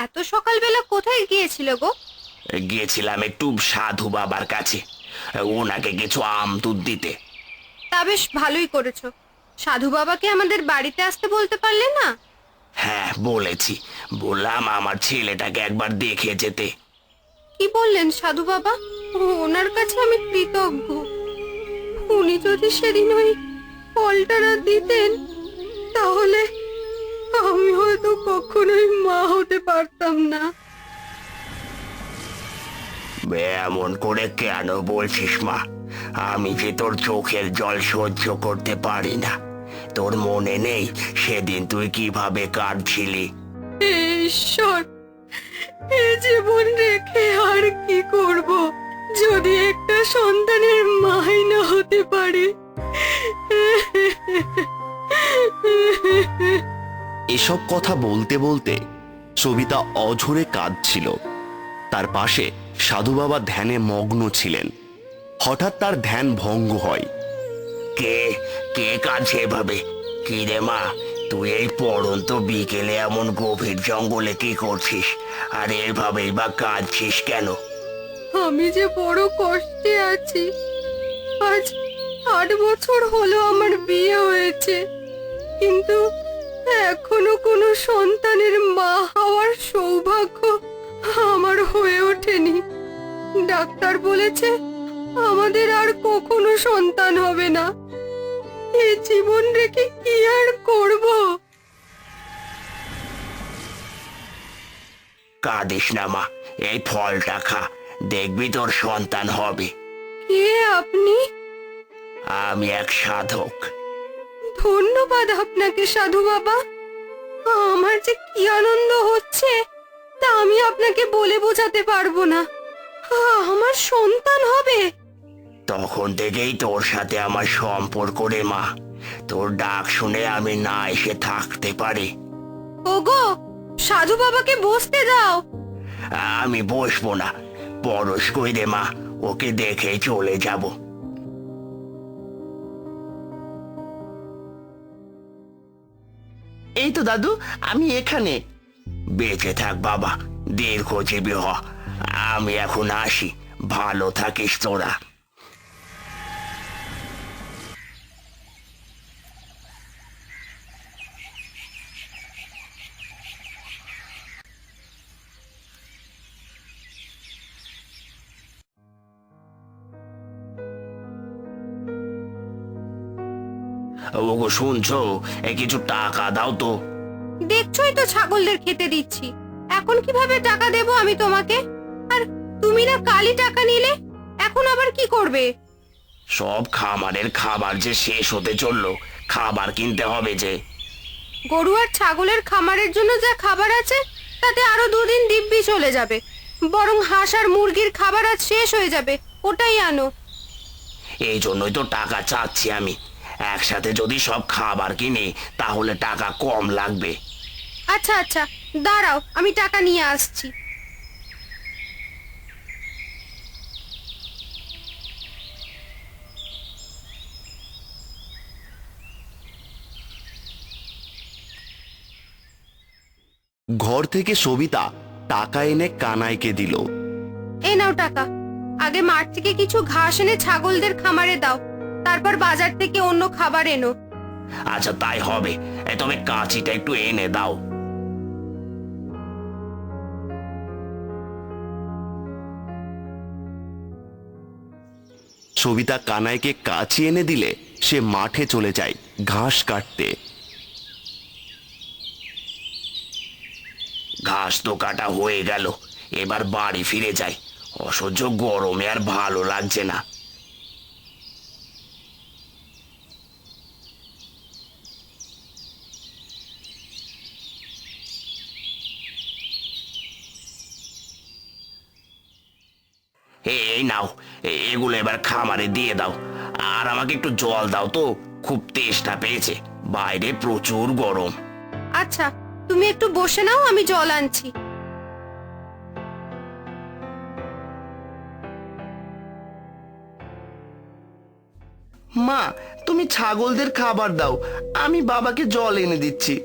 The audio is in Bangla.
এত সকালবেলা কোথায় গিয়েছিল গো? গিয়েছিলাম একটু সাধু বাবার কাছে, ওনাকে কিছু আম দুধ দিতে। তা বেশ ভালোই করেছো। সাধু বাবাকে আমাদের বাড়িতে আসতে বলতে পারলে না? হ্যাঁ বলেছি, বললাম আমার ছেলেটাকে একবার দেখে যেতে। কি বললেন সাধু বাবা? ওনার কাছে আমি কৃতজ্ঞ। উনি যদি সেদিন ওই ফলটা না দিতেন, তাহলে আমি হয়তো কখনোই মা হতে পারতাম না। এমন করে কেন বলছিস মা? আমি যে তোর চোখের জল সহ্য করতে পারি না। তোর মনে নেই সেদিন তুই কিভাবে কাঁদছিলি? হে ঈশ্বর, এ জীবন রেখে আর কি করব, যদি একটা সন্তানের মাই না হতে পারে। এসব কথা বলতে বলতে সবিতা অঝরে কাঁদছিল। তার পাশে সাধু বাবা ধ্যানে মগ্ন ছিলেন। হঠাৎ তার ধ্যান ভঙ্গ হয়। কে কে কাঁদছে এভাবে? কি রে মা, তুই এই পড়ন্ত বিকেলে এমন গভীর জঙ্গলে কি করছিস? আর এভাবেই বা কাঁদছিস কেন? আমি যে বড় কষ্টে আছি। আজ 8 বছর হলো আমার বিয়ে হয়েছে, কিন্তু এখনো কোনো সন্তানের মা হওয়ার সৌভাগ্য আমার হয়ে ওঠেনি। ডাক্তার বলেছে আমাদের আর কখনো সন্তান হবে না। এই জীবন রেখে কি আর করব? কাঁদিস না মা, এই ফলটা খা, দেখবি তোর সন্তান হবে। কে আপনি? আমি এক সাধক। ধন্যবাদ আপনাকে সাধু বাবা। আমার যে কি আনন্দ হচ্ছে তা আমি আপনাকে বলে বোঝাতে পারবো না। আমার সন্তান হবে। তখন থেকেই তোর সাথে আমার সম্পর্ক রে মা। তোর ডাক শুনে আমি না এসে থাকতে পারি। ওগো, সাধু বাবাকে বসতে দাও। আমি বসবো না, পরশ কই রে মা, ওকে দেখে চলে যাব। এই তো দাদু, আমি এখানে। বেঁচে থাক বাবা, দীর্ঘজীবী হ। আমি এখন আসি, ভালো থাকিস তোরা। ওগো শুনছো, কিছু টাকা দাও তো। দেখছোই তো ছাগলদের খেতে দিচ্ছি, এখন কিভাবে টাকা দেব আমি তোমাকে? আর তুমি না কালই টাকা নিলে, এখন আবার কি করবে? সব খামারের খাবার যে শেষ হতে চললো, খাবার কিনতে হবে যে। গরু আর ছাগলের খামারের জন্য যা খাবার আছে তাতে আরো 2 দিন দিব্যি চলে যাবে। বরং হাঁস আর মুরগির খাবার আজ শেষ হয়ে যাবে, ওটাই আনো। এই জন্যই তো টাকা চাচ্ছি আমি। একসাথে যদি সব খাবার কিনি তাহলে টাকা কম লাগবে। আচ্ছা আচ্ছা, দাঁড়াও, আমি টাকা নিয়ে আসছি। ঘর থেকে সবিতা টাকা এনে কানাইকে দিল। এই নাও টাকা। আগে মাঠ থেকে কিছু ঘাস এনে ছাগলদের খামারে দাও, তারপর বাজার থেকে অন্য খাবার এনো। আচ্ছা তাই হবে, তবে কাঁচিটা একটু এনে দাও। সবিতা কানাইকে কাঁচি এনে দিলে সে মাঠে চলে যায় ঘাস কাটতে। ঘাস তো কাটা হয়ে গেল, এবার বাড়ি ফিরে যাই। অসহ্য গরমে আর ভালো লাগছে না। এই নাও, এগুলো এবার খামারে দিয়ে দাও। আর আমাকে একটু জল দাও তো, খুব তেষ্টা পেয়েছে, বাইরে প্রচুর গরম। আচ্ছা, তুমি একটু বসে নাও, আমি জল আনছি। মা, তুমি ছাগলদের খাবার দাও, আমি বাবাকে জল এনে দিচ্ছি।